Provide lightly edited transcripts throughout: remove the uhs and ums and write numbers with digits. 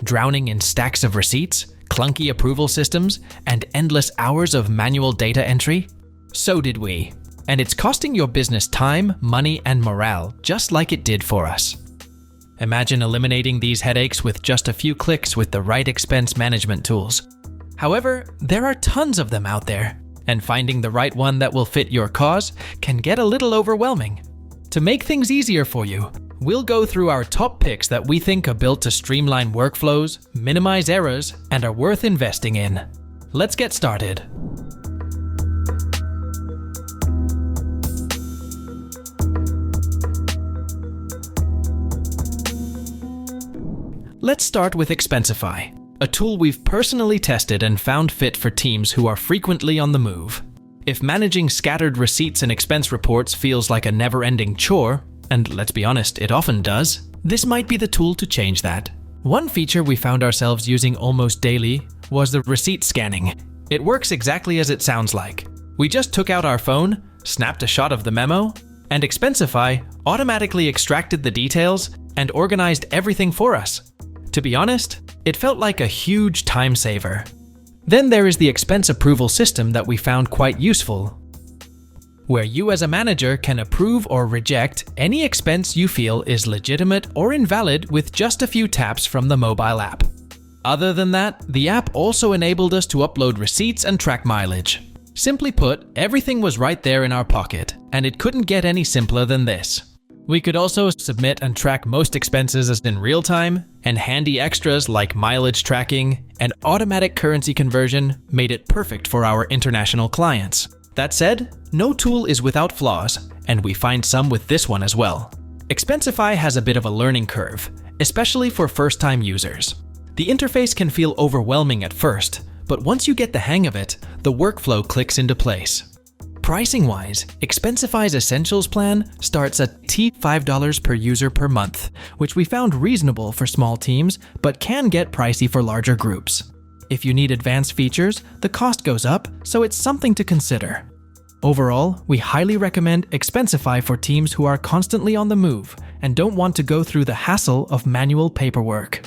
drowning in stacks of receipts, clunky approval systems, and endless hours of manual data entry? So did we. And it's costing your business time, money, and morale, just like it did for us. Imagine eliminating these headaches with just a few clicks with the right expense management tools. However, there are tons of them out there, and finding the right one that will fit your cause can get a little overwhelming. To make things easier for you, we'll go through our top picks that we think are built to streamline workflows, minimize errors, and are worth investing in. Let's get started. Let's start with Expensify, a tool we've personally tested and found fit for teams who are frequently on the move. If managing scattered receipts and expense reports feels like a never-ending chore, and let's be honest, it often does, this might be the tool to change that. One feature we found ourselves using almost daily was the receipt scanning. It works exactly as it sounds like. We just took out our phone, snapped a shot of the memo, and Expensify automatically extracted the details and organized everything for us. To be honest, it felt like a huge time saver. Then there is the expense approval system that we found quite useful, where you as a manager can approve or reject any expense you feel is legitimate or invalid with just a few taps from the mobile app. Other than that, the app also enabled us to upload receipts and track mileage. Simply put, everything was right there in our pocket, and it couldn't get any simpler than this. We could also submit and track most expenses as in real time, and handy extras like mileage tracking and automatic currency conversion made it perfect for our international clients. That said, no tool is without flaws, and we find some with this one as well. Expensify has a bit of a learning curve, especially for first-time users. The interface can feel overwhelming at first, but once you get the hang of it, the workflow clicks into place. Pricing-wise, Expensify's Essentials plan starts at $5 per user per month, which we found reasonable for small teams, but can get pricey for larger groups. If you need advanced features, the cost goes up, so it's something to consider. Overall, we highly recommend Expensify for teams who are constantly on the move and don't want to go through the hassle of manual paperwork.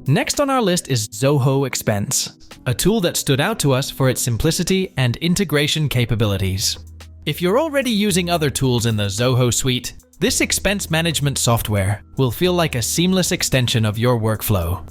Next on our list is Zoho Expense, a tool that stood out to us for its simplicity and integration capabilities. If you're already using other tools in the Zoho suite, this expense management software will feel like a seamless extension of your workflow.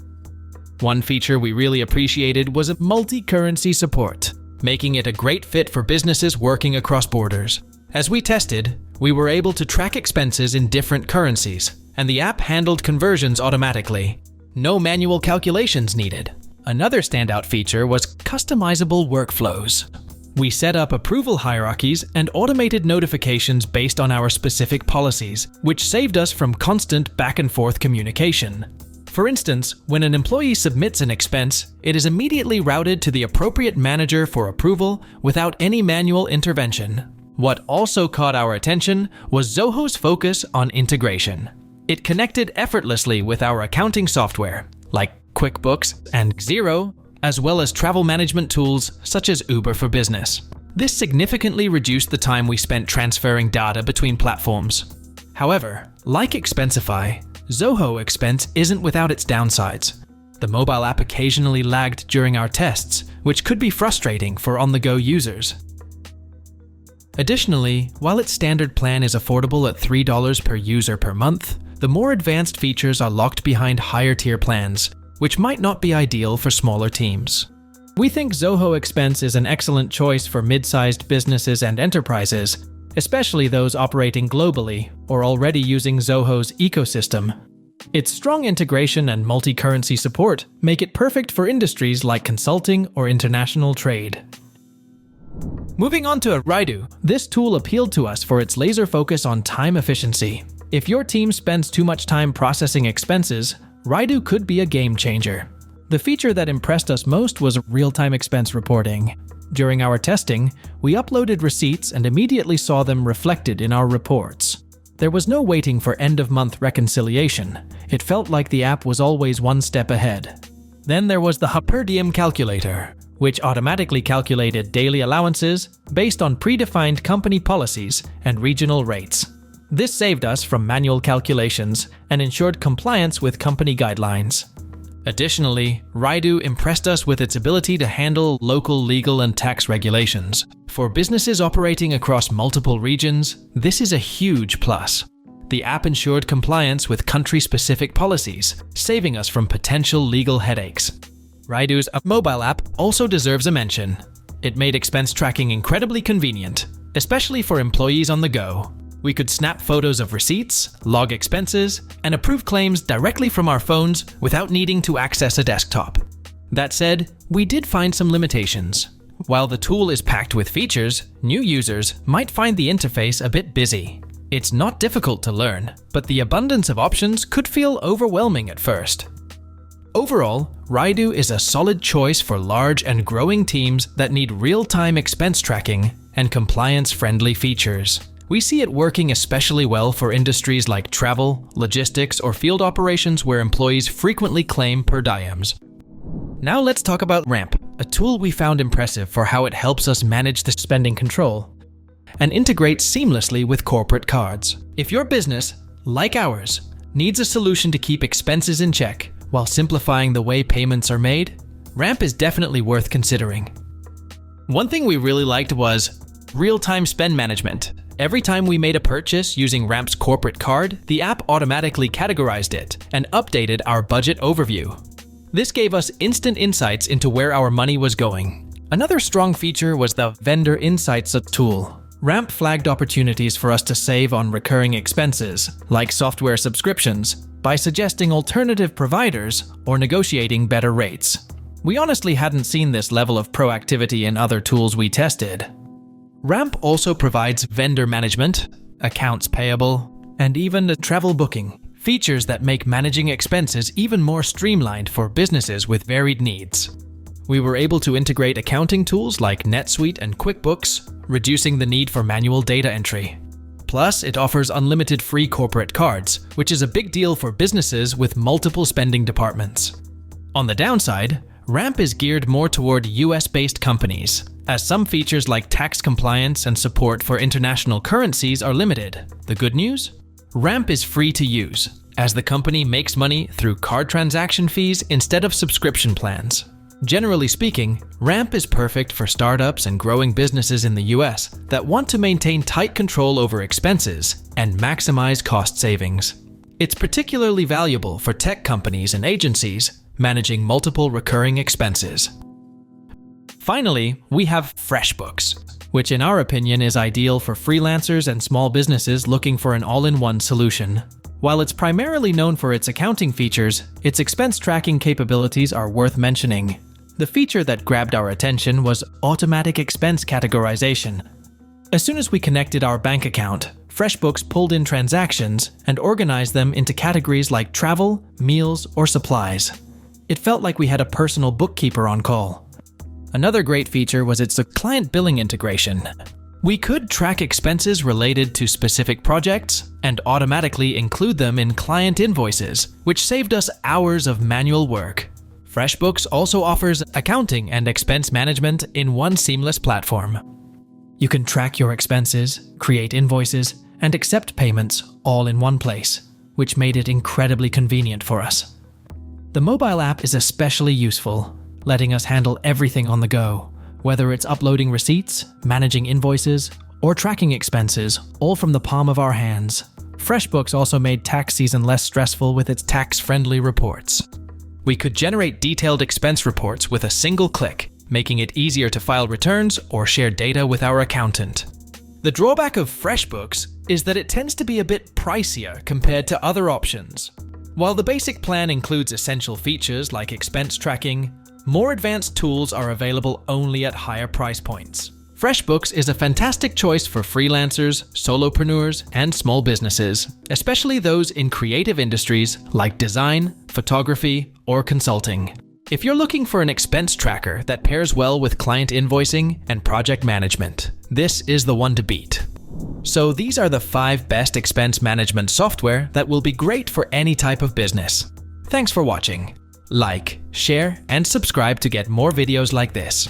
One feature we really appreciated was multi-currency support, making it a great fit for businesses working across borders. As we tested, we were able to track expenses in different currencies, and the app handled conversions automatically. No manual calculations needed. Another standout feature was customizable workflows. We set up approval hierarchies and automated notifications based on our specific policies, which saved us from constant back-and-forth communication. For instance, when an employee submits an expense, it is immediately routed to the appropriate manager for approval without any manual intervention. What also caught our attention was Zoho's focus on integration. It connected effortlessly with our accounting software, like QuickBooks and Xero, as well as travel management tools such as Uber for Business. This significantly reduced the time we spent transferring data between platforms. However, like Expensify, Zoho Expense isn't without its downsides. The mobile app occasionally lagged during our tests, which could be frustrating for on-the-go users. Additionally, while its standard plan is affordable at $3 per user per month, the more advanced features are locked behind higher-tier plans, which might not be ideal for smaller teams. We think Zoho Expense is an excellent choice for mid-sized businesses and enterprises, especially those operating globally or already using Zoho's ecosystem. Its strong integration and multi-currency support make it perfect for industries like consulting or international trade. Moving on to Rydoo, this tool appealed to us for its laser focus on time efficiency. If your team spends too much time processing expenses, Rydoo could be a game changer. The feature that impressed us most was real-time expense reporting. During our testing, we uploaded receipts and immediately saw them reflected in our reports. There was no waiting for end-of-month reconciliation. It felt like the app was always one step ahead. Then there was the per diem calculator, which automatically calculated daily allowances based on predefined company policies and regional rates. This saved us from manual calculations and ensured compliance with company guidelines. Additionally, Rydoo impressed us with its ability to handle local legal and tax regulations. For businesses operating across multiple regions, this is a huge plus. The app ensured compliance with country-specific policies, saving us from potential legal headaches. Rydoo's mobile app also deserves a mention. It made expense tracking incredibly convenient, especially for employees on the go. We could snap photos of receipts, log expenses, and approve claims directly from our phones without needing to access a desktop. That said, we did find some limitations. While the tool is packed with features, new users might find the interface a bit busy. It's not difficult to learn, but the abundance of options could feel overwhelming at first. Overall, Rydoo is a solid choice for large and growing teams that need real-time expense tracking and compliance-friendly features. We see it working especially well for industries like travel, logistics, or field operations where employees frequently claim per diems. Now let's talk about Ramp, a tool we found impressive for how it helps us manage the spending control and integrates seamlessly with corporate cards. If your business, like ours, needs a solution to keep expenses in check while simplifying the way payments are made, Ramp is definitely worth considering. One thing we really liked was real-time spend management. Every time we made a purchase using Ramp's corporate card, the app automatically categorized it and updated our budget overview. This gave us instant insights into where our money was going. Another strong feature was the Vendor Insights tool. Ramp flagged opportunities for us to save on recurring expenses, like software subscriptions, by suggesting alternative providers or negotiating better rates. We honestly hadn't seen this level of proactivity in other tools we tested. Ramp also provides vendor management, accounts payable, and even travel booking, features that make managing expenses even more streamlined for businesses with varied needs. We were able to integrate accounting tools like NetSuite and QuickBooks, reducing the need for manual data entry. Plus, it offers unlimited free corporate cards, which is a big deal for businesses with multiple spending departments. On the downside, Ramp is geared more toward US-based companies, as some features like tax compliance and support for international currencies are limited. The good news? Ramp is free to use, as the company makes money through card transaction fees instead of subscription plans. Generally speaking, Ramp is perfect for startups and growing businesses in the US that want to maintain tight control over expenses and maximize cost savings. It's particularly valuable for tech companies and agencies managing multiple recurring expenses. Finally, we have Fressbooks, which in our opinion is ideal for freelancers and small businesses looking for an all-in-one solution. While it's primarily known for its accounting features, its expense tracking capabilities are worth mentioning. The feature that grabbed our attention was automatic expense categorization. As soon as we connected our bank account, Fressbooks pulled in transactions and organized them into categories like travel, meals, or supplies. It felt like we had a personal bookkeeper on call. Another great feature was its client billing integration. We could track expenses related to specific projects and automatically include them in client invoices, which saved us hours of manual work. Fressbooks also offers accounting and expense management in one seamless platform. You can track your expenses, create invoices, and accept payments all in one place, which made it incredibly convenient for us. The mobile app is especially useful, letting us handle everything on the go, whether it's uploading receipts, managing invoices, or tracking expenses, all from the palm of our hands. Fressbooks also made tax season less stressful with its tax-friendly reports. We could generate detailed expense reports with a single click, making it easier to file returns or share data with our accountant. The drawback of Fressbooks is that it tends to be a bit pricier compared to other options. While the basic plan includes essential features like expense tracking, more advanced tools are available only at higher price points. Fressbooks is a fantastic choice for freelancers, solopreneurs, and small businesses, especially those in creative industries like design, photography, or consulting. If you're looking for an expense tracker that pairs well with client invoicing and project management, this is the one to beat. So these are the 5 best expense management software that will be great for any type of business. Thanks for watching. Like, share, and subscribe to get more videos like this.